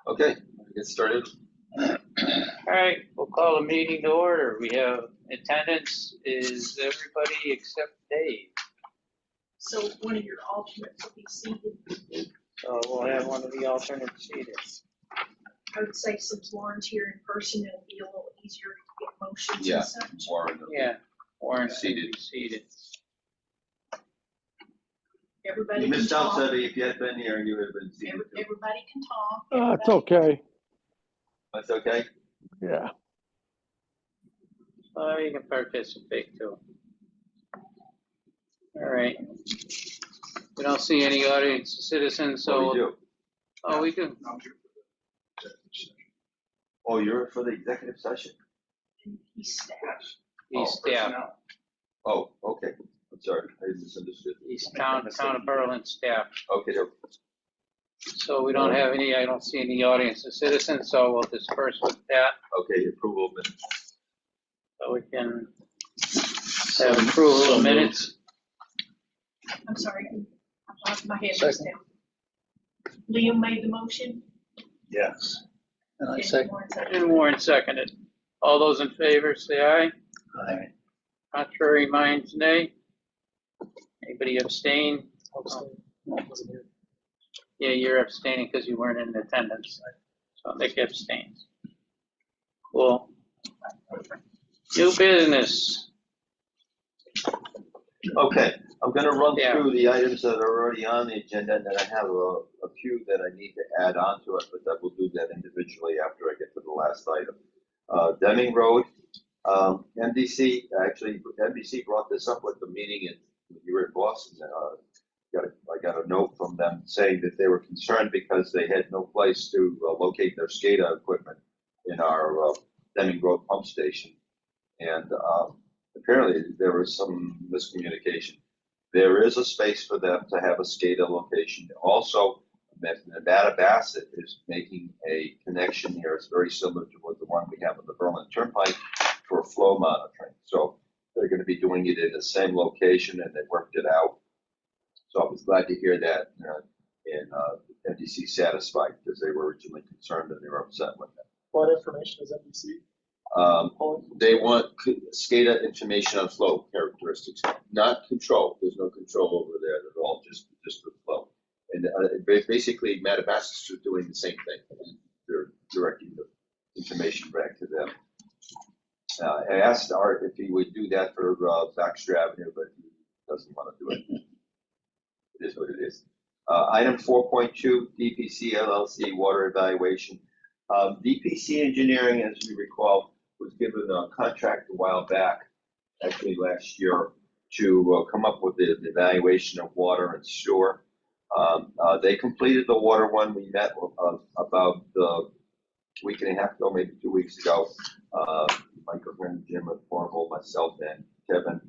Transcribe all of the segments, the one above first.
Okay, get started. All right, we'll call the meeting to order. We have attendance is everybody except Dave. So one of your alternates will be seated. So we'll have one of the alternates seated. I would say since Lauren's here in person, it'll be a little easier to get motions Yeah. and such. Warren. Yeah, Warren Seated. Seated. Everybody You can missed out, talk. Debbie. If you had been here, you would have been seated. too. Everybody can talk. It's Everybody- okay. That's okay? Yeah. You can participate too. All right. We don't see any audience citizens, Oh, so. we do. Oh, we do. Oh, you're for the executive session? He's staff. He's staff. Oh, okay. I'm sorry, I misunderstood. He's town of Berlin staff. Okay, there. So we don't have any, I don't see any audience of citizens, so we'll disperse with that. Okay, approval of minutes. So we can have approval of minutes. I'm sorry, my head was down. Liam made the motion. Yes. And I Okay, second. Lauren seconded. And Warren seconded. All those in favor, say aye. Aye. Contrary minds, nay. Anybody abstain? Yeah, you're abstaining because you weren't in attendance. So Nick abstains. Cool. New business. Okay, I'm gonna run Yeah. through the items that are already on the agenda, and then I have a few that I need to add on to it, but I will do that individually after I get to the last item. Deming Road, MDC, actually, MDC brought this up with the meeting when you were in Boston. I got a note from them saying that they were concerned because they had no place to locate their SCADA equipment in our Deming Road pump station. And apparently there was some miscommunication. There is a space for them to have a SCADA location. Also, Nevada Bassett is making a connection here. It's very similar to what the one we have on the Berlin Turnpike for flow monitoring. So they're going to be doing it in the same location, and they worked it out. So I was glad to hear that, and MDC satisfied because they were originally concerned and they were upset with that. What information is NBC pulling? They want SCADA information on flow characteristics, not control. There's no control over there at all, just the flow. And basically, Metabasis is doing the same thing. They're directing the information back to them. I asked Art if he would do that for Baxter Avenue, but he doesn't want to do it. It is what it is. Item 4.2, DPC LLC water evaluation. DPC Engineering, as we recall, was given a contract a while back, actually last year, to come up with the evaluation of water and sewer. They completed the water one. We met about a week and a half ago, maybe 2 weeks ago. My good friend Jim at Formal, myself, and Kevin,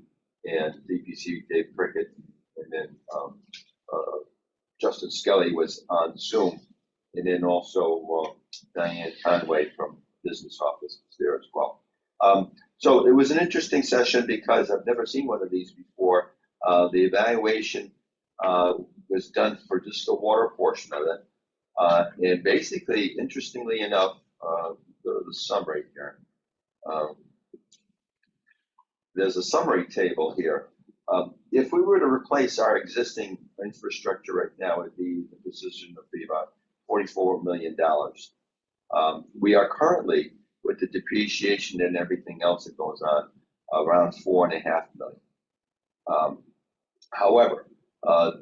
and DPC Dave Prickett, and then Justin Skelly was on Zoom, and then also Diane Conway from business office was there as well. So it was an interesting session because I've never seen one of these before. The evaluation was done for just the water portion of it. And basically, interestingly enough, go to the summary here. There's a summary table here. If we were to replace our existing infrastructure right now, it'd be the position would be about $44 million. We are currently, with the depreciation and everything else that goes on, around $4.5 million. However,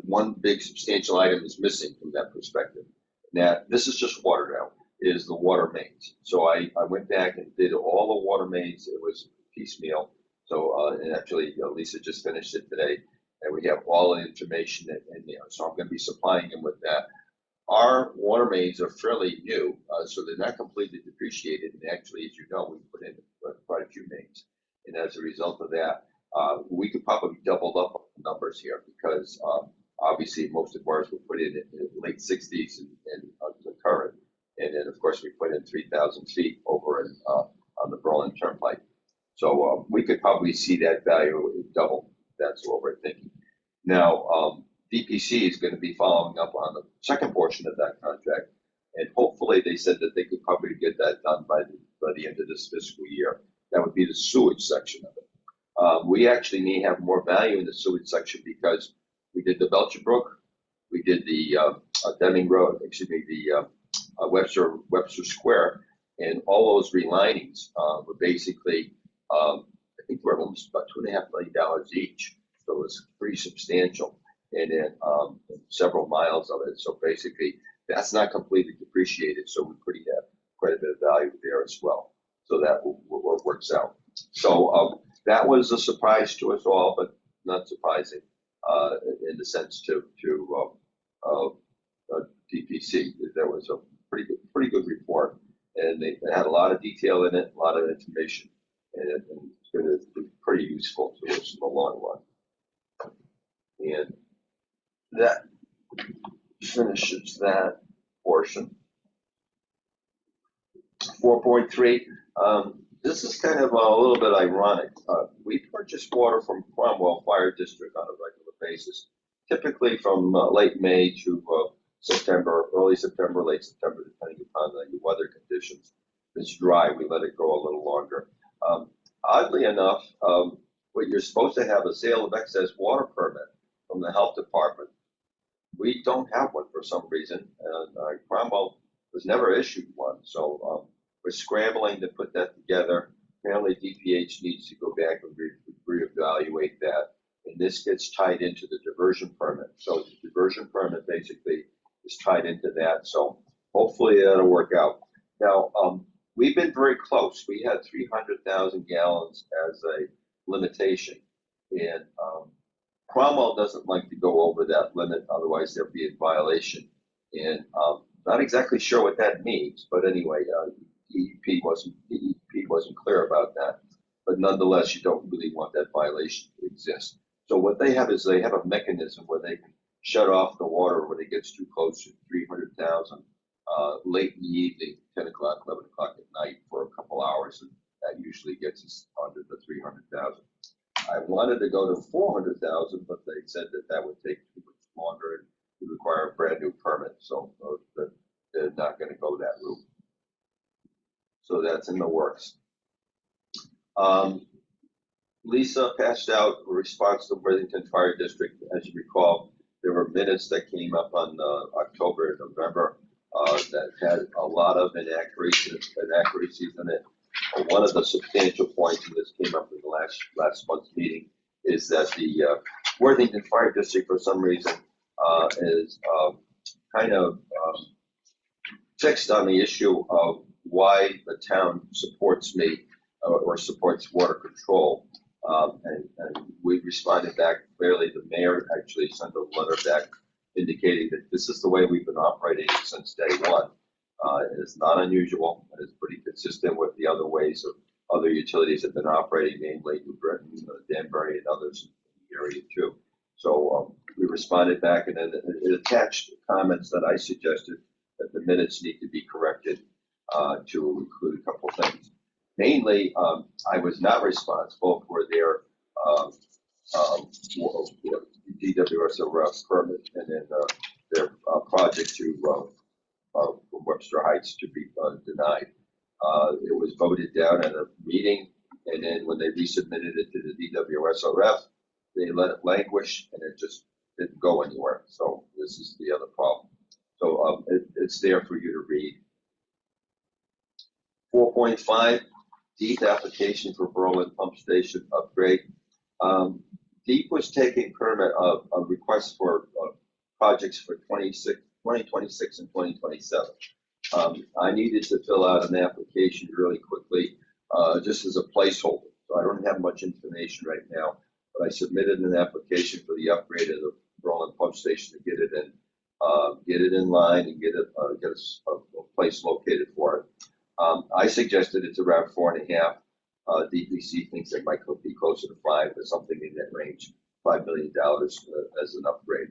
one big substantial item is missing from that perspective. Now, this is just water now, is the water mains. So I went back and did all the water mains. It was piecemeal. So, and actually, Lisa just finished it today, and we have all the information in there. So I'm going to be supplying them with that. Our water mains are fairly new, so they're not completely depreciated. And actually, as you know, we put in quite a few mains. And as a result of that, we could probably double up on the numbers here because obviously most of ours were put in the late 60s and the current. And then, of course, we put in 3,000 feet over on the Berlin Turnpike. So we could probably see that value double. That's what we're thinking. Now, DPC is going to be following up on the second portion of that contract. And hopefully they said that they could probably get that done by the end of this fiscal year. That would be the sewage section of it. We actually may have more value in the sewage section because we did the Belcher Brook, we did the Deming Road, the Webster Square, and all those relinings were basically, I think we're almost about $2.5 million each. So it was pretty substantial, and then several miles of it. So basically, that's not completely depreciated, so we pretty have quite a bit of value there as well. So that works out. So that was a surprise to us all, but not surprising in the sense to DPC. There was a pretty good report, and they had a lot of detail in it, a lot of information, and it's going to be pretty useful to us in the long run. And that finishes that portion. 4.3. This is kind of a little bit ironic. We purchase water from Cromwell Fire District on a regular basis, typically from late May to September, early September, late September, depending upon the weather conditions. If it's dry, we let it go a little longer. Oddly enough, what you're supposed to have a sale of excess water permit from the health department. We don't have one for some reason, and Cromwell was never issued one, so we're scrambling to put that together. Apparently DPH needs to go back and reevaluate that, and this gets tied into the diversion permit. So the diversion permit basically is tied into that, so hopefully that'll work out. Now, we've been very close. We had 300,000 gallons as a limitation, and Cromwell doesn't like to go over that limit, otherwise they'll be in violation. And not exactly sure what that means, but anyway, DEP wasn't clear about that. But nonetheless, you don't really want that violation to exist. So what they have is they have a mechanism where they can shut off the water when it gets too close to 300,000 late in the evening, 10 o'clock, 11 o'clock at night for a couple hours, and that usually gets us under the 300,000. I wanted to go to 400,000, but they said that would take too much longer and would require a brand new permit. So they're not going to go that route. So that's in the works. Lisa passed out a response to Worthington Fire District. As you recall, there were minutes that came up on October and November that had a lot of inaccuracies in it. One of the substantial points, and this came up in the last month's meeting, is that the Worthington Fire District, for some reason, is kind of fixed on the issue of why the town supports me or supports water control. And we responded back clearly. The mayor actually sent a letter back indicating that this is the way we've been operating since day one. It's not unusual, and it's pretty consistent with the other ways of other utilities have been operating, namely New Britain, Danbury, and others in the area too. So we responded back, and then it attached comments that I suggested that the minutes need to be corrected to include a couple things. Mainly, I was not responsible for their DWS permit and then their project to Webster Heights to be denied. It was voted down at a meeting, and then when they resubmitted it to the DWSRF, they let it languish, and it just didn't go anywhere. So this is the other problem. So it's there for you to read. 4.5, DEEP application for Berlin pump station upgrade. DEEP was taking permit of requests for projects for 2026 and 2027. I needed to fill out an application really quickly, just as a placeholder. So I don't have much information right now, but I submitted an application for the upgrade of the Berlin pump station to get it in line and get a place located for it. I suggested it's around 4.5. DPC thinks it might be closer to 5 or something in that range, $5 million as an upgrade.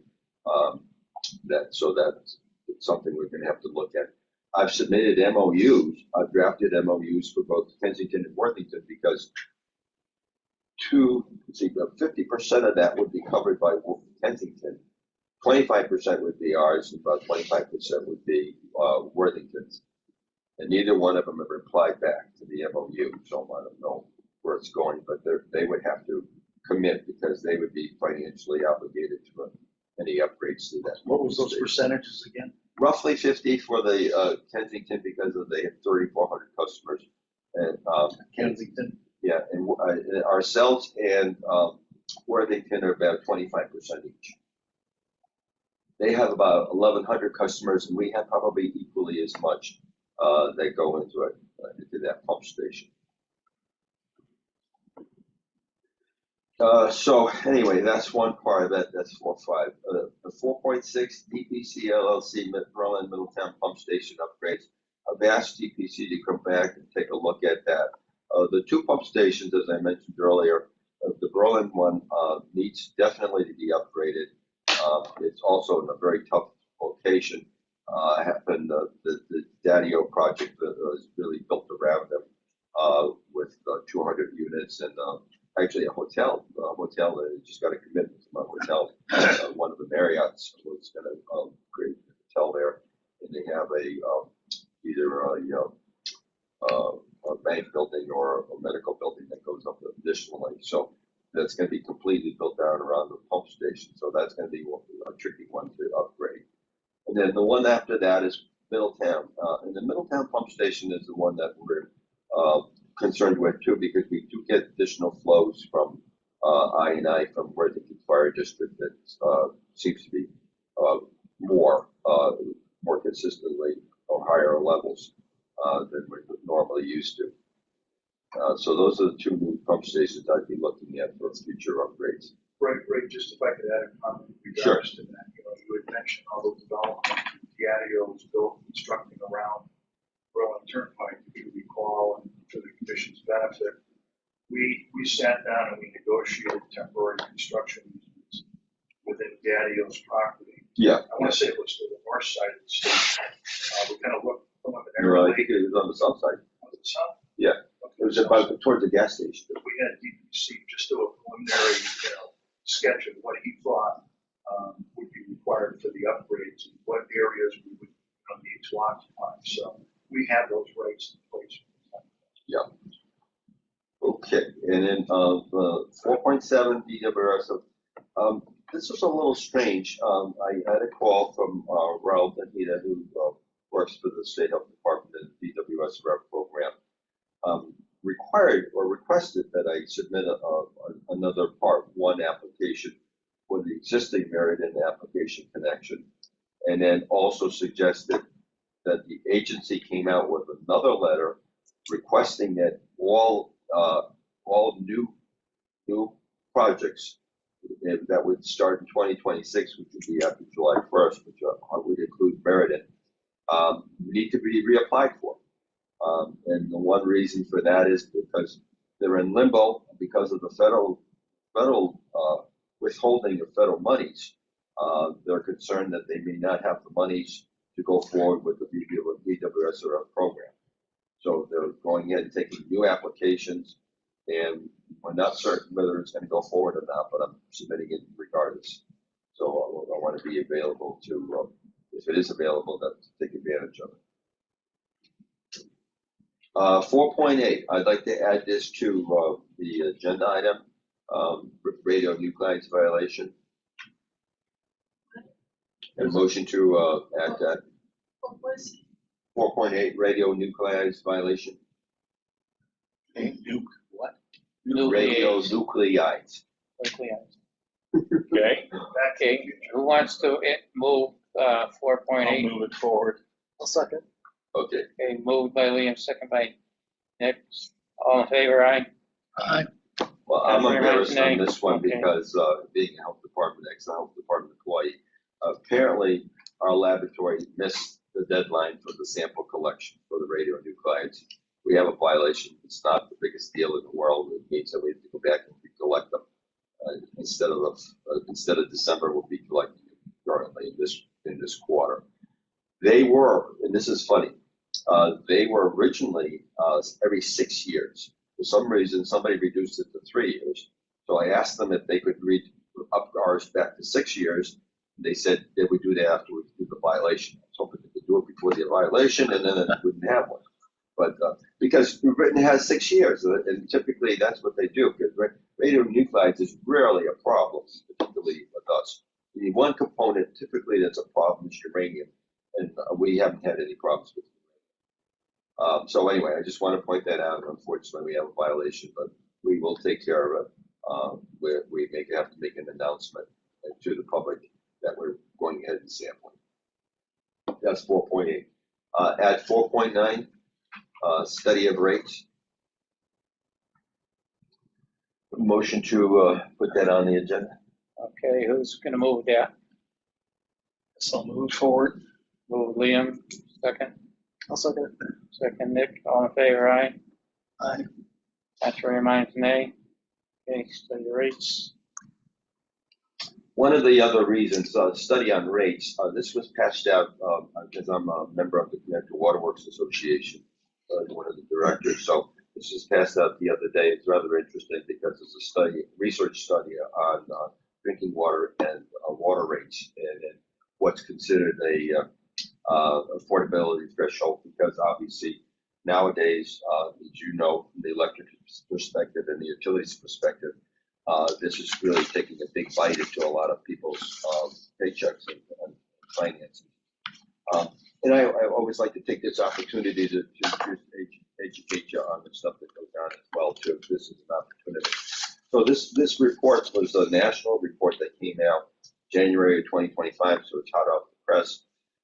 That's something we're going to have to look at. I've submitted MOUs. I've drafted MOUs for both Kensington and Worthington because 50% of that would be covered by Kensington, 25% would be ours, and about 25% would be Worthington's. And neither one of them have replied back to the MOU, so I don't know where it's going, but they would have to commit because they would be financially obligated to any upgrades to that. What was those percentages again? Roughly 50 for the Kensington because they have 3,400 customers. And Kensington? yeah, and ourselves and Worthington are about 25% each. They have about 1,100 customers, and we have probably equally as much that go into it, into that pump station. So anyway, that's one part of it. That's 4.5. The 4.6 DPC LLC Berlin Middletown Pump Station upgrades. I've asked DPC to come back and take a look at that. The two pump stations, as I mentioned earlier, the Berlin one needs definitely to be upgraded. It's also in a very tough location. Happened the Daddio project that was really built around them with 200 units and actually a hotel that just got a commitment from a hotel. One of the Marriotts was going to create a hotel there, and they have either a bank building or a medical building that goes up additionally. So that's going to be completely built down around the pump station. So that's going to be a tricky one to upgrade. And then the one after that is Middletown. And the Middletown pump station is the one that we're concerned with too, because we do get additional flows from I&I from Worthington Fire District that seems to be more consistently or higher levels than we're normally used to. So those are the two new pump stations I'd be looking at for future upgrades. Right, just if I could add a comment in Sure. regards to that. You had mentioned all those developments, Daddio was built, constructing around Berlin Turnpike, if you recall, and for the commission's benefit, we sat down and we negotiated temporary construction easements within Daddio's property. Yeah. I want to say it was to the north side of the state. We kind of looked I preliminarily. think it was on the south side. Was it south? Yeah. Okay, It was so about towards the gas station. we had DPC just do a preliminary, sketch of what he thought would be required for the upgrades and what areas we would need to occupy. So we have those rights in place. Yeah. Okay, and then 4.7 DWRS. This was a little strange. I had a call from Raul Benita, who works for the State Health Department in the DWS rep program. Required or requested that I submit another Part 1 application for the existing Meriden application connection, and then also suggested that the agency came out with another letter requesting that all new projects that would start in 2026, which would be after July 1st, which would include Meriden, need to be reapplied for. And the one reason for that is because they're in limbo because of the federal withholding of federal monies. They're concerned that they may not have the monies to go forward with the DWSRF program. So they're going in and taking new applications, and we're not certain whether it's going to go forward or not, but I'm submitting it regardless. So I want to be available to, if it is available, to take advantage of it. 4.8, I'd like to add this to the agenda item, radionuclides violation. And motion to add that. What was it? 4.8, radionuclides violation. Nuke, what? Radionuclides. Okay, okay, who wants to move 4.8? I'll move it forward. I'll second. Okay. Okay, moved by Liam, second by Nick. All in favor, aye? Aye. Well, I'm Very much, embarrassed on Nate. this one Okay. because being a health department, ex-health department employee, apparently our laboratory missed the deadline for the sample collection for the radionuclides. We have a violation. It's not the biggest deal in the world. It means that we have to go back and recollect them. Instead of December, we'll be collecting them currently in this quarter. They were, and this is funny, they were originally every 6 years. For some reason, somebody reduced it to 3 years. So I asked them if they could up ours back to 6 years, They said they would do that after we do the violation. I was hoping they could do it before the violation and then it wouldn't have one. But because Britain has 6 years, and typically that's what they do, because radionuclides is rarely a problem, particularly with us. The one component typically that's a problem is uranium, and we haven't had any problems with it. So anyway, I just want to point that out. Unfortunately, we have a violation, but we will take care of it. We have to make an announcement to the public that we're going ahead and sampling. That's 4.8. At 4.9, study of rates. Motion to put that on the agenda. Okay, who's gonna move that? So move forward. Move Liam, second. I'll second it. Second Nick, all in favor, aye? Aye. Contrary minds, nay. Okay, study rates. One of the other reasons, study on rates, this was passed out because I'm a member of the Connecticut Waterworks Association, one of the directors. So this was passed out the other day. It's rather interesting because it's a study, research study on drinking water and water rates and what's considered a affordability threshold. Because obviously nowadays, as you know, from the electric perspective and the utilities perspective, this is really taking a big bite into a lot of people's paychecks and finances. And I always like to take this opportunity to educate you on the stuff that goes on as well too. This is an opportunity. So this report was a national report that came out January of 2025, so it's hot off the press.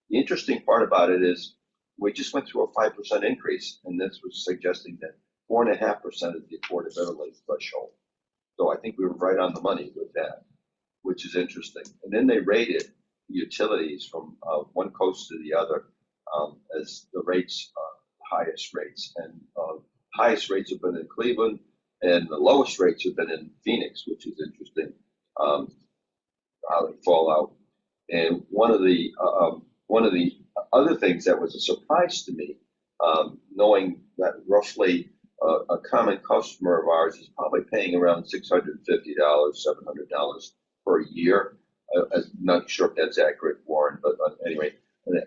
The interesting part about it is we just went through a 5% increase, and this was suggesting that 4.5% is the affordability threshold. So I think we were right on the money with that, which is interesting. And then they rated the utilities from one coast to the other as the rates, highest rates. And highest rates have been in Cleveland, and the lowest rates have been in Phoenix, which is interesting how they fall out. And one of the other things that was a surprise to me, knowing that roughly a common customer of ours is probably paying around $650, $700 per year. I'm not sure if that's accurate, Warren, but anyway,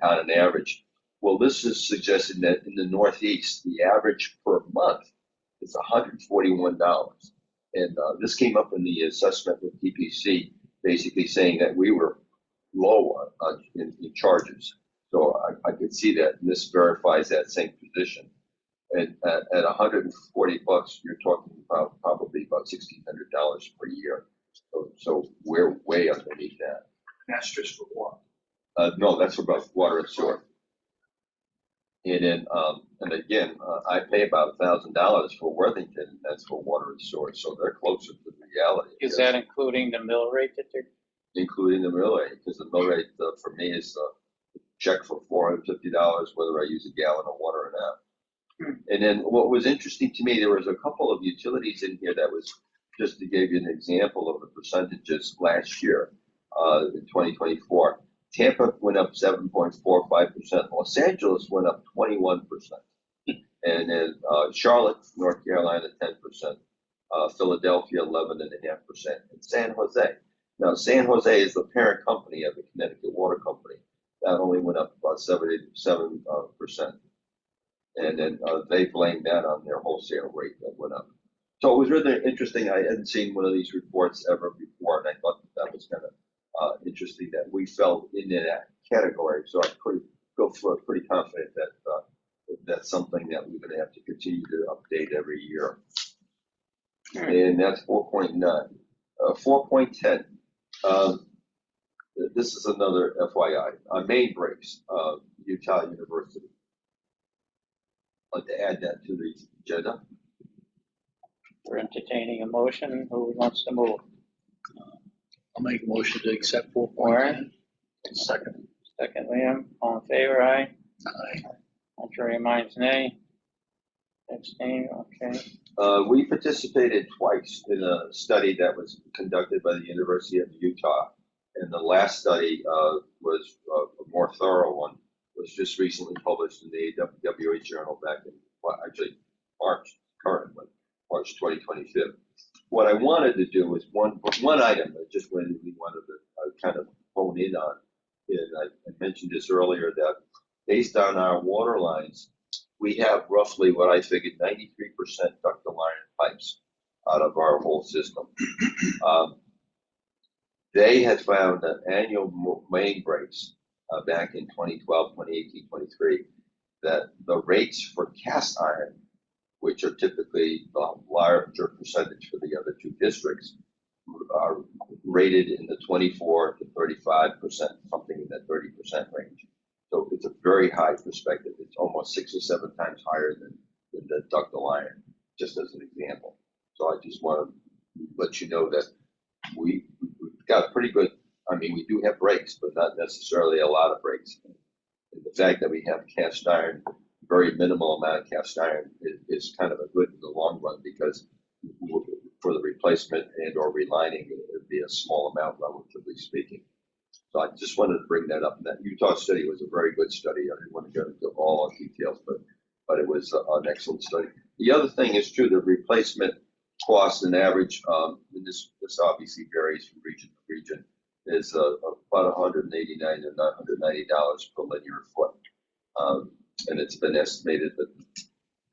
on an average. Well, this is suggesting that in the Northeast, the average per month is $141. And this came up in the assessment with DPC, basically saying that we were low in charges. So I could see that, and this verifies that same position. And at $140, you're talking about probably about $1,600 per year. So we're way underneath that. That's just for water. No, that's for both water and sewer. And then, and again, I pay about $1,000 for Worthington. That's for water and sewer. So they're closer to the reality. Is that including the mill rate that they're? Including the mill rate, because the mill rate for me is check for $450, whether I use a gallon of water or not. And then what was interesting to me, there was a couple of utilities in here that was, just to give you an example of the percentages last year, in 2024. Tampa went up 7.45%. Los Angeles went up 21%. And then Charlotte, North Carolina, 10%. Philadelphia, 11.5%. And San Jose. Now, San Jose is the parent company of the Connecticut Water Company. That only went up about 7%. And then they blamed that on their wholesale rate that went up. So it was really interesting. I hadn't seen one of these reports ever before, and I thought that was kind of interesting that we fell into that category. So I'm pretty confident that that's something that we're going to have to continue to update every year. And that's 4.9. 4.10. This is another FYI. Main breaks, Utah University. I'd like to add that to the agenda. We're entertaining a motion. Who wants to move? I'll make a motion to accept 4.9. Warren? Second. Second, Liam. All in favor, aye? Aye. Contrary minds, nay. Abstain, okay. We participated twice in a study that was conducted by the University of Utah. And the last study was a more thorough one, was just recently published in the AWWA journal back in, well, actually March 2025. What I wanted to do was one item, just when we wanted to kind of hone in on. And I mentioned this earlier, that based on our water lines, we have roughly what I figured 93% ductile iron pipes out of our whole system. They had found that annual main breaks back in 2012, 2018, 23, that the rates for cast iron, which are typically a larger percentage for the other two districts, are rated in the 24 to 35%, something in that 30% range. So it's a very high perspective. It's almost 6 or 7 times higher than the ductile iron, just as an example. So I just want to let you know that we've got pretty good, I mean, we do have breaks, but not necessarily a lot of breaks. And the fact that we have cast iron, very minimal amount of cast iron is kind of a good in the long run, because for the replacement and or relining, it would be a small amount, relatively speaking. So I just wanted to bring that up. That Utah study was a very good study. I didn't want to go into all the details, but it was an excellent study. The other thing is true, the replacement cost and average, and this obviously varies from region to region, is about $189 to $190 per linear foot. And it's been estimated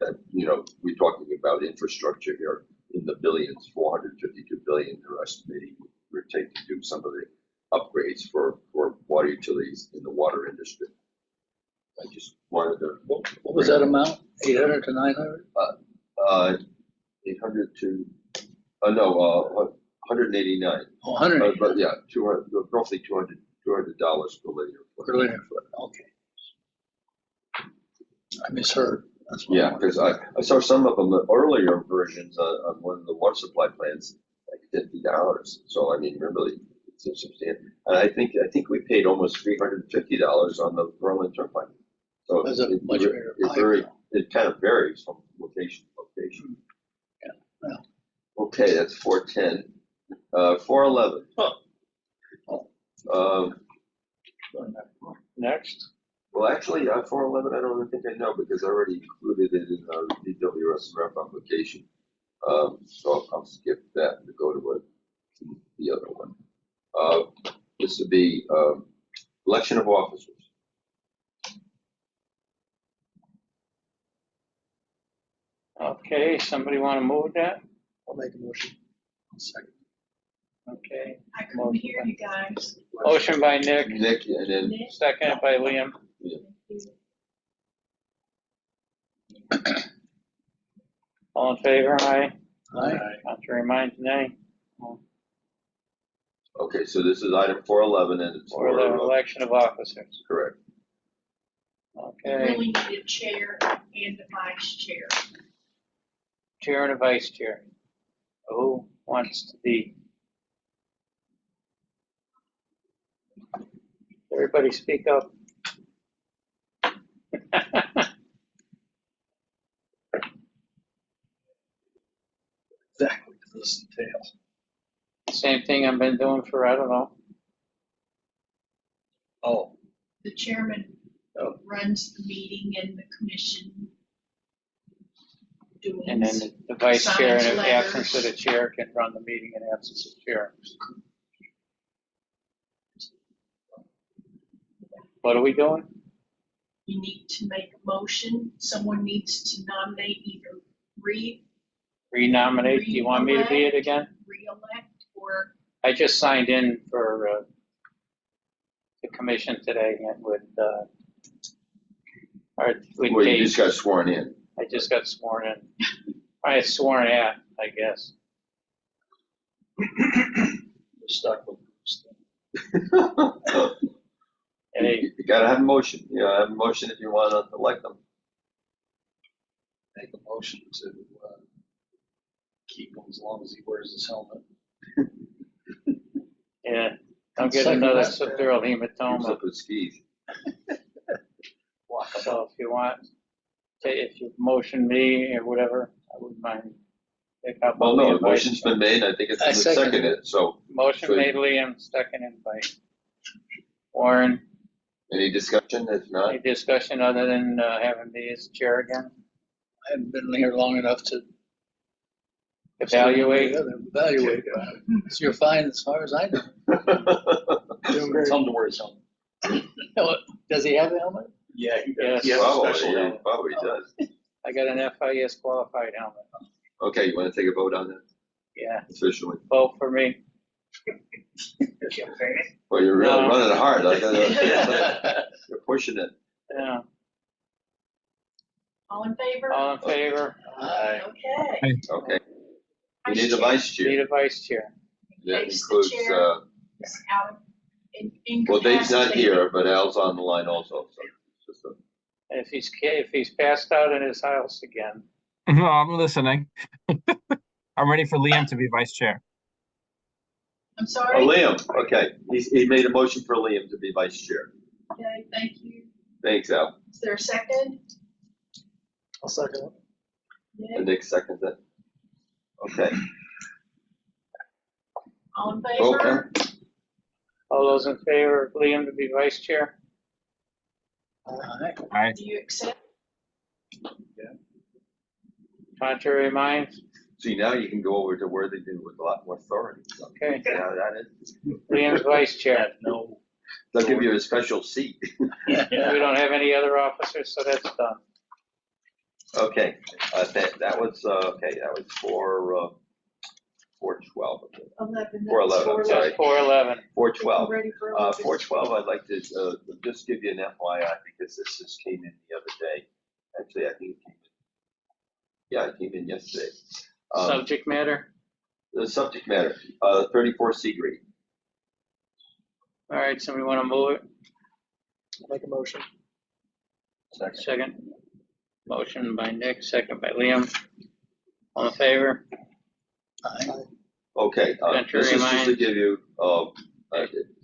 that we're talking about infrastructure here in the billions, 452 billion they're estimating would take to do some of the upgrades for water utilities in the water industry. I just wanted to. What was that amount? 800 to 900? 800 to, no, 189. Oh, 100 But yeah, 200, roughly $200 per linear foot. per linear foot. Okay. I misheard. That's what I Yeah, wanted. because I saw some of them, the earlier versions on one of the water supply plans, like $50. So I mean, really, it's a substantial. And I think we paid almost $350 on the Berlin Turnpike. So That's a much bigger pipe. it kind of varies from location to location. Yeah, well. Okay, that's 410. 411. Next. Well, actually, 411, I don't think I know, because I already included it in our DWS rep application. So I'll skip that and go to the other one. This would be election of officers. Okay, somebody want to move that? I'll make a motion. I'll second. Okay. I couldn't hear you guys. Motion by Nick, Nick, and then Nick? seconded by Liam. All in favor? Aye. Aye. Contrary minds, nay. okay, so this is item 411, and it's For the election of officers. correct. We Okay, really need a chair and a vice chair. chair and a vice chair. Who wants to be? Everybody speak up. Exactly, this entails. Same thing I've been doing for, I don't know. Oh, The chairman Oh. runs the meeting and the commission doings. And then the vice chair, in Signs the absence of letters. the chair, can run the meeting in absence of chair. What are we doing? You need to make a motion. Someone needs to nominate either Renominate? Do you want me to be it again? re-elect, or I just signed in for the commission today and with Well, you Kate. just got sworn in. I just got sworn in. I sworn at, I guess. we're stuck with this thing. Hey, You gotta have a motion. You know, have a motion if you want to elect them. Make a motion to keep him as long as he wears his helmet. yeah, don't get Second another that. subdural Use hematoma. up his skis. So if you want, if you motion me or whatever, I wouldn't mind. Well, no, the motion's been made. I think it's I been second seconded. So Motion made, Liam, seconded by Warren. any discussion? If not, Any discussion other than having me as chair again? I haven't been here long enough to Evaluate? Evaluate. So you're fine as far as I know. Tell him to wear his helmet. Does he have a helmet? Yeah, he Yes. does. He has a Probably, special yeah, helmet. probably does. I got an FIS qualified helmet. Okay, you want to take a vote on that Yeah, officially? vote for me. Campaigning? Well, you're really No. running hard. You're pushing it. Yeah, All in favor? all in favor? Aye. Okay. Okay. We need a vice Need chair. a vice chair. That Dave's the includes, chair. It's out of well, Dave's not incapacitated. here, but Al's on the line also, so. it's just a- And if he's passed out in his house again, No, I'm listening. I'm ready for Liam to be vice chair. I'm Oh, sorry. Liam, okay. He made a motion for Liam to be vice chair. Okay, thank you. Thanks, Al. Is there a second? I'll second it. Nick? And Nick seconds it. Okay. All in Okay. favor? all those in favor of Liam to be vice chair? Aye. Do you accept? Contrary minds? See, now you can go over to where they did with a lot more authority. So, Okay, yeah, that is. Liam's vice chair. No. They'll give you a special seat. We don't have any other officers, so that's done. Okay, that was, okay, that was for 412. 11. 411, I'm sorry. That's 411. 412. Ready for 412, I'd like to just give you an FYI because this just came in the other day. Actually, I think it came in. Yeah, it came in yesterday. Subject matter? The subject matter, 34 Seagreen. All right, somebody want to move it? Make a motion. Second. Motion by Nick, second by Liam. All in favor? Aye. Okay, Contrary this is just to minds? give you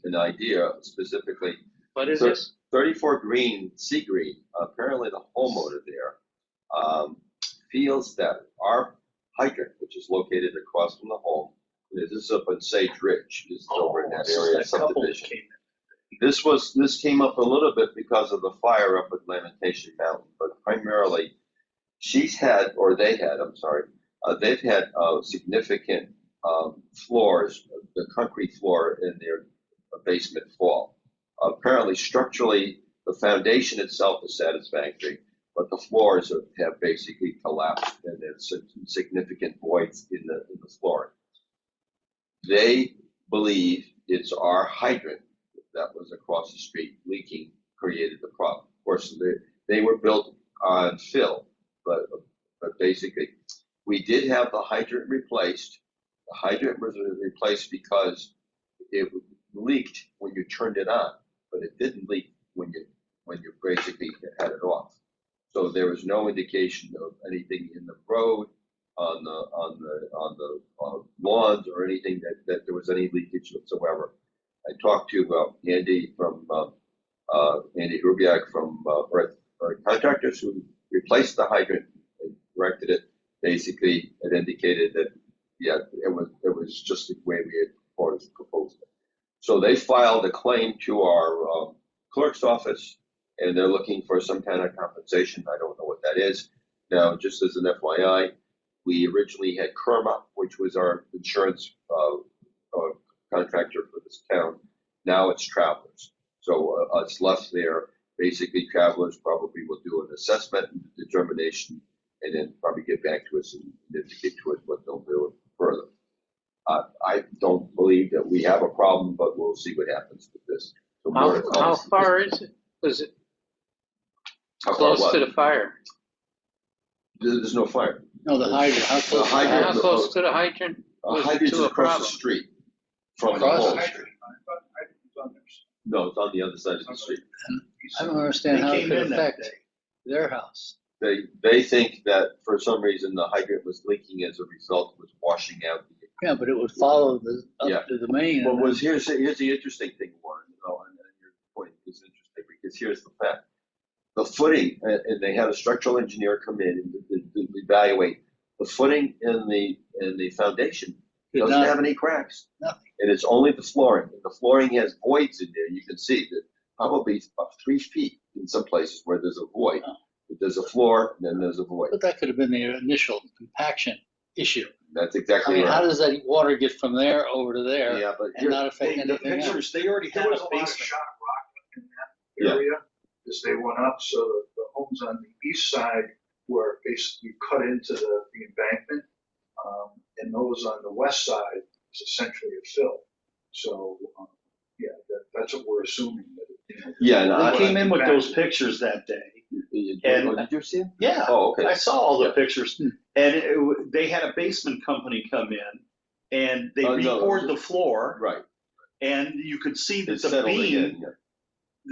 an idea specifically. What is So- this? 34 Green, Seagreen, apparently the homeowner there feels that our hydrant, which is located across from the home, this is up on Sage Ridge, this is over in that area subdivision. This came up a little bit because of the fire up at Lamentation Mountain, but primarily they've had significant floors, the concrete floor in their basement fall. Apparently structurally, the foundation itself is satisfactory, but the floors have basically collapsed and there's some significant voids in the flooring. They believe it's our hydrant that was across the street leaking created the problem. Of course, they were built on fill, but basically, we did have the hydrant replaced. The hydrant was replaced because it leaked when you turned it on, but it didn't leak when you basically had it off. So there was no indication of anything in the road, on the lawns or anything that there was any leakage whatsoever. I talked to Andy from Andy Hrubiak from Earth Contractors who replaced the hydrant and corrected it. Basically, it indicated that it was just the way we had proposed it. So they filed a claim to our clerk's office, and they're looking for some kind of compensation. I don't know what that is. Now, just as an FYI, we originally had Kerma, which was our insurance contractor for this town. Now it's Travelers. So it's left there. Basically, Travelers probably will do an assessment and determination, and then probably get back to us and indicate to us what they'll do further. I don't believe that we have a problem, but we'll see what happens with this. So How far is it? Was it how far close what? to the fire? There's no fire. No, the hydrant, how close? The hydrant- How close to the hydrant? was it Hydrant's to a across the problem? street from the Across the home. street? No, it's on the other side of the street. I don't understand how They it came could in that affect day. their house. They think that for some reason the hydrant was leaking as a result, was washing out. Yeah, but it would follow Yeah. up to the main. Well, and here's the interesting thing, Warren, and your point is interesting, because here's the fact. The footing, and they had a structural engineer come in and evaluate, the footing in the foundation Did doesn't not- have any cracks. Nothing. And it's only the flooring. And the flooring has voids in there. You can see that probably about 3 feet in some places where there's a void. Oh. There's a floor and then there's a void. But that could have been the initial compaction issue. That's I exactly mean, how right. does that water get from there over to there Yeah, but and here, not affect The anything else? pictures, they already There had was a a lot of basement shot rock in Yeah. that area as they went up, so the homes on the east side were basically cut into the embankment. And those on the west side is essentially a fill. So, yeah, that's what we're assuming. That yeah, and They I, came in with those pictures that day. oh, did you see him? Yeah, Oh, okay. I saw all the Yeah. pictures, and they had a basement company come in, and they Oh, no, repoured the floor, Right. and you could see that It's the settled beam again, yeah.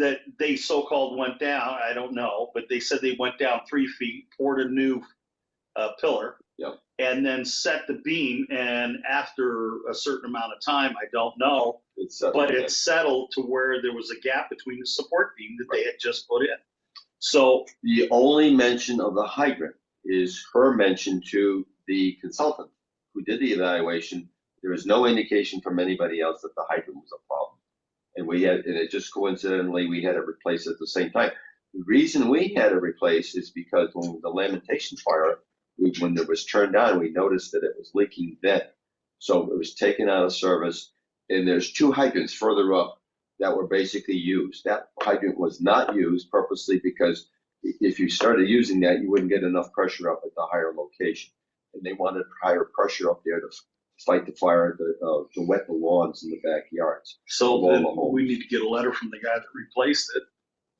that they so-called went down, I don't know, but they said they went down 3 feet, poured a new pillar. Yep. And then set the beam, and after a certain amount of time, I don't know, It's settled but again. it settled to where there was a gap between the support beam that they had just put in. So, The only mention of the hydrant is her mention to the consultant who did the evaluation. There was no indication from anybody else that the hydrant was a problem. And it just coincidentally, we had it replaced at the same time. The reason we had it replaced is because when the lamentation fire, when it was turned on, we noticed that it was leaking then. So it was taken out of service, and there's 2 hydrants further up that were basically used. That hydrant was not used purposely because if you started using that, you wouldn't get enough pressure up at the higher location. And they wanted higher pressure up there to fight the fire, to wet the lawns in the backyards. so Of all then the homes. we need to get a letter from the guy that replaced it.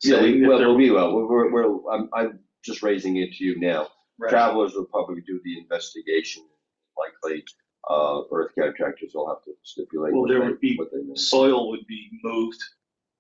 Yeah, saying that they're- we will. I'm just raising it to you now. Right. Travelers will probably do the investigation. Likely, earth contractors will have to stipulate Well, what there they, would be what they mean. soil would be moved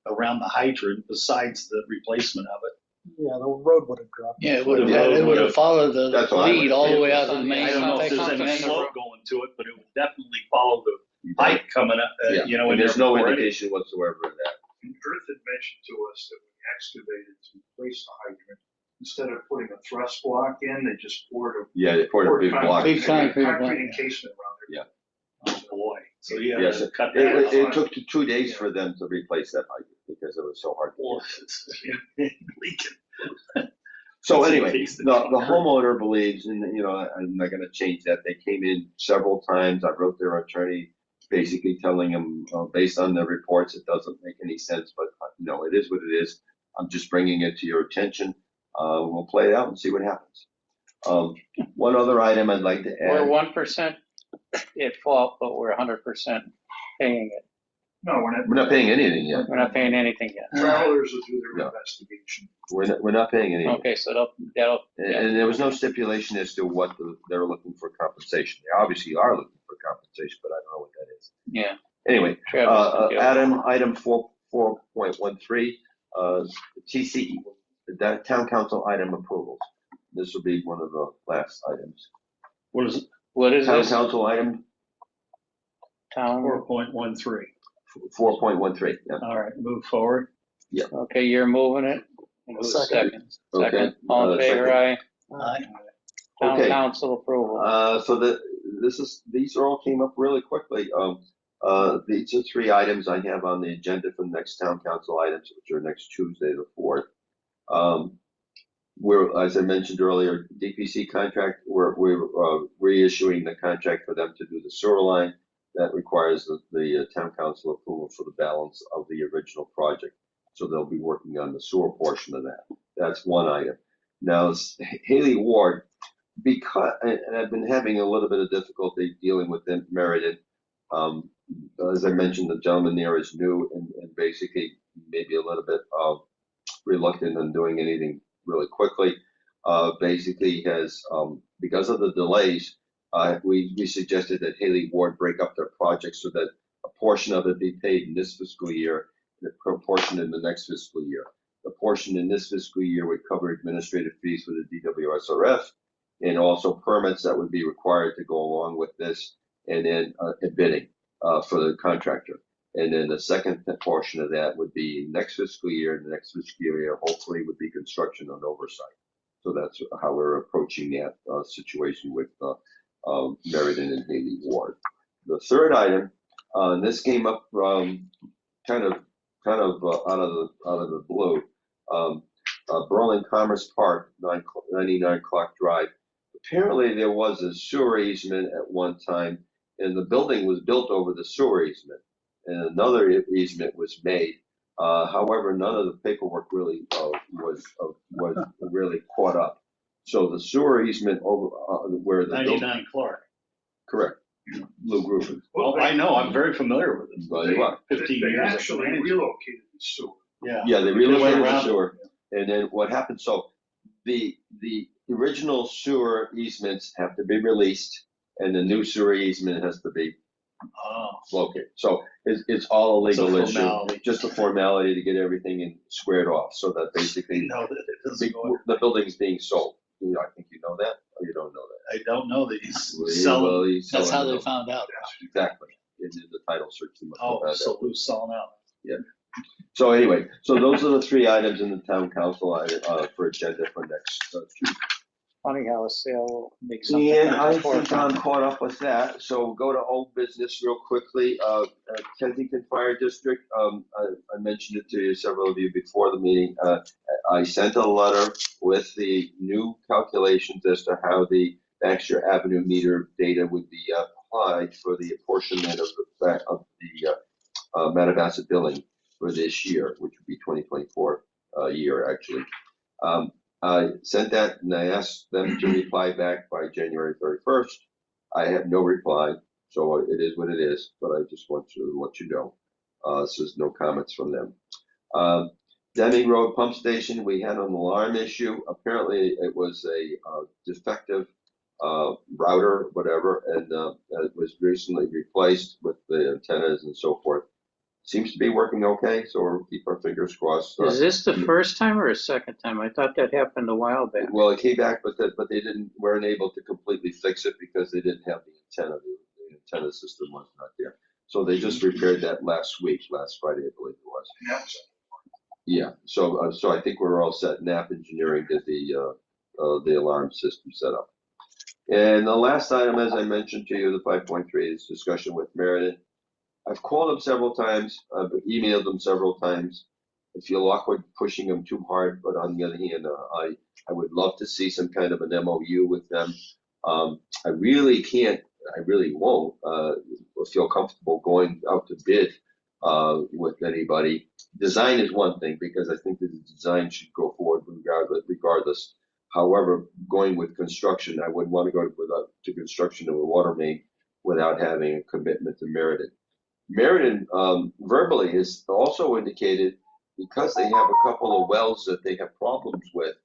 around the hydrant besides the replacement of it. Yeah, the road would have dropped. Yeah, it would have, Yeah, it would yeah. have followed the That's what I lead would all the think. way out to the main I don't know if there's contact any line. slope going to it, but it would definitely follow the pipe coming up, Yeah, you know, and in there's there no before it- indication whatsoever of that. And Earth had mentioned to us that when they excavated to replace the hydrant, instead of putting a thrust block in, they just poured a Yeah, they poured a big block. Big concrete block. concrete encasement around it. Yeah. Oh, boy, so you Yes, have to cut It, that it out. took 2 days for them to replace that hydrant because it was so hard to Well, get. it's leaking. So It's in anyway, case the the concrete- homeowner believes, and I'm not gonna change that. They came in several times. I wrote their attorney basically telling them, based on the reports, it doesn't make any sense, but it is what it is. I'm just bringing it to your attention. We'll play it out and see what happens. One other item I'd like to We're add. 1% at fault, but we're 100% paying it. No, We're not paying anything yet. We're not paying anything yet. travelers will do their No. investigation. We're not paying anything. Okay, so that'll, And there was no stipulation as to what they're looking for compensation. They obviously are looking for compensation, but I don't know what that is. yeah. Anyway, Travis, yeah. item 4.13, TCE, the town council item approvals. This will be one of the last items. What is it? What is Town this? council item Town, 4.13. 4.13, yeah. All right, move forward. okay, you're moving it. Who's Second. second? Okay, Second, all in favor, second. aye. Town Okay. council approval. So these all came up really quickly. These are 3 items I have on the agenda for the next town council items, which are next Tuesday, the 4th. As I mentioned earlier, DPC contract, we're reissuing the contract for them to do the sewer line. That requires the town council approval for the balance of the original project. So they'll be working on the sewer portion of that. That's one item. Now, Haley Ward, because, and I've been having a little bit of difficulty dealing with them, Meriden. As I mentioned, the gentleman there is new and basically maybe a little bit reluctant on doing anything really quickly. Basically has, because of the delays, we suggested that Haley Ward break up their project so that a portion of it be paid in this fiscal year and a portion in the next fiscal year. The portion in this fiscal year would cover administrative fees for the DWSRF and also permits that would be required to go along with this, and then a bidding for the contractor. And then the second portion of that would be next fiscal year. The next fiscal year, hopefully, would be construction and oversight. So that's how we're approaching that situation with Meriden and Haley Ward. The third item, and this came up kind of out of the blue. Berlin Commerce Park, 99 Clock Drive. apparently there was a sewer easement at one time, and the building was built over the sewer easement, and another easement was made. However, none of the paperwork really was really caught up. So the sewer easement over where the building, 99 Clark. correct, Lou Griffin. Well, I know, I'm very familiar with it. Well, you are. 15 They years. actually relocated the sewer. Yeah. Yeah, they went relocated the around it. sewer, and then what happened, so the original sewer easements have to be released, and the new sewer easement has to be Oh, located. So it's all a It's a legal issue, formality. just a formality to get everything squared off, so that basically no, that it doesn't go. the building's being sold. I think you know that, or you don't know that? I don't know that he's Well, selling. he's That's how selling they it. found out. Exactly, in the title search. you must have Oh, had that. so who's selling out? So anyway, so those are the three items in the town council for agenda for next Tuesday. Funny how a sale makes something. And I happen for think I'm them. caught up with that, so we'll go to old business real quickly. Kensington Fire District, I mentioned it to you, several of you before the meeting. I sent a letter with the new calculations as to how the Baxter Avenue meter data would be applied for the apportionment of the Mattabesett billing for this year, which would be 2024 year, actually. I sent that and I asked them to reply back by January 31st. I have no reply, so it is what it is, but I just want to let you know. So there's no comments from them. Deming Road Pump Station, we had an alarm issue. Apparently it was a defective router, whatever, and it was recently replaced with the antennas and so forth. Seems to be working okay, so we'll keep our fingers crossed. Is this the first time or a second time? I thought that happened a while back. Well, it came back, but they weren't able to completely fix it because they didn't have the antenna. The antenna system was not there. So they just repaired that last Friday, I believe it was. Yeah, so I think we're all set. Knapp Engineering did the alarm system setup. And the last item, as I mentioned to you, the 5.3 is discussion with Meredith. I've called them several times, I've emailed them several times. I feel awkward pushing them too hard, but on the other hand, I would love to see some kind of an MOU with them. I really won't feel comfortable going out to bid with anybody. Design is one thing, because I think that the design should go forward regardless. However, going with construction, I wouldn't want to go to construction of a water main without having a commitment to Meredith. Meriden verbally has also indicated, because they have a couple of wells that they have problems with,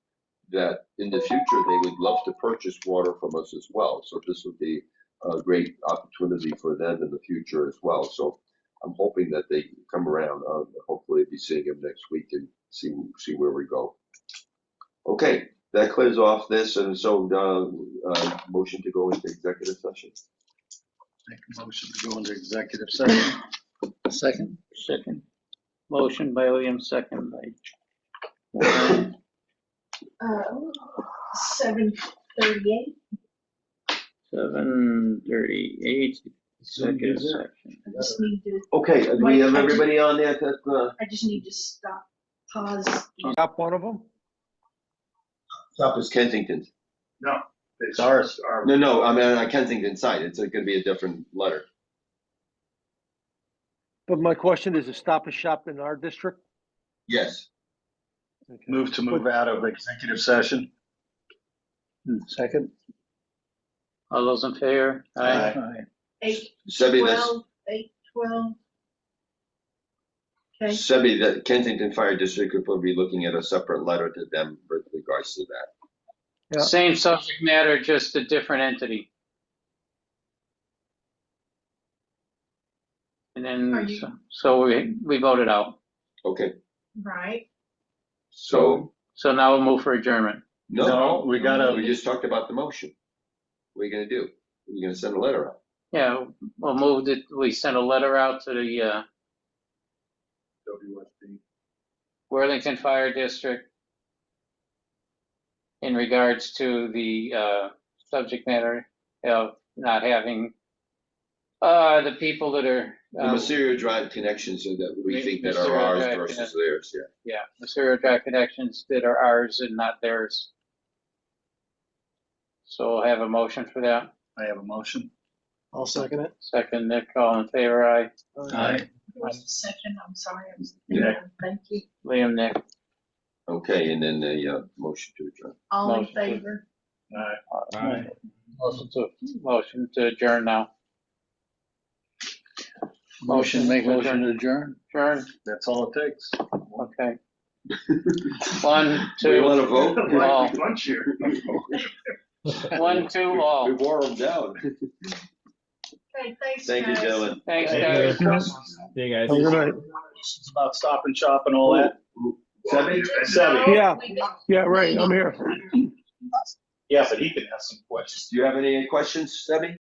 that in the future they would love to purchase water from us as well. So this would be a great opportunity for them in the future as well. So I'm hoping that they come around. Hopefully be seeing them next week and see where we go. Okay, that clears off this, and so motion to go into executive session. Make a motion to go into executive session. Second. Second. Motion by William, second by Warren. 7:38. 7:38, executive section. I just need to, Okay, do we have everybody on there? I just need to stop, pause. Stop one of them? Stop is Kensington. No, It's ours. No, I mean, on Kensington side, it's gonna be a different letter. But my question is, Stop and Shop in our district? Yes. Okay. Move out of executive session. Second. All those in favor? Aye. Aye. 8:12, 8:12. Okay, Sebi, the Kensington Fire District will be looking at a separate letter to them with regards to that. Yeah. Same subject matter, just a different entity. And Are then, you- so we voted out. Okay, right. so, So now we'll move for adjournment. No, we gotta, we just talked about the motion. What are you gonna do? You're gonna send a letter out? Yeah, we'll move it, we sent a letter out to the WSD. Worthington Fire District in regards to the subject matter of not having the people that are The Mysterio Drive connections that we think that are Mysterio ours Drive versus connection. theirs, yeah. the serial drive connections that are ours and not theirs. So we'll have a motion for that. I have a motion. I'll second it. Second, Nick, all in favor, aye. Aye. There was a second, I'm sorry, I was. Yeah. Thank you. Liam, Nick, Okay, and then the, motion to adjourn. All in Motion. favor? Aye. motion to adjourn now. Make motion to adjourn. Adjourn, That's all it takes. okay. 1, Do you 2, want to vote? all. Like lunch here. 1, 2, all. We wore them down. Okay, thanks, Thank you, guys. gentlemen. Thanks, Hey, guys. See you guys. Have a good night. Questions about Stop and Shop and all that? Seven? Seven. Yeah. We got- Yeah, right, I'm here. Yeah, but he can ask some questions. Do you have any questions, Debbie?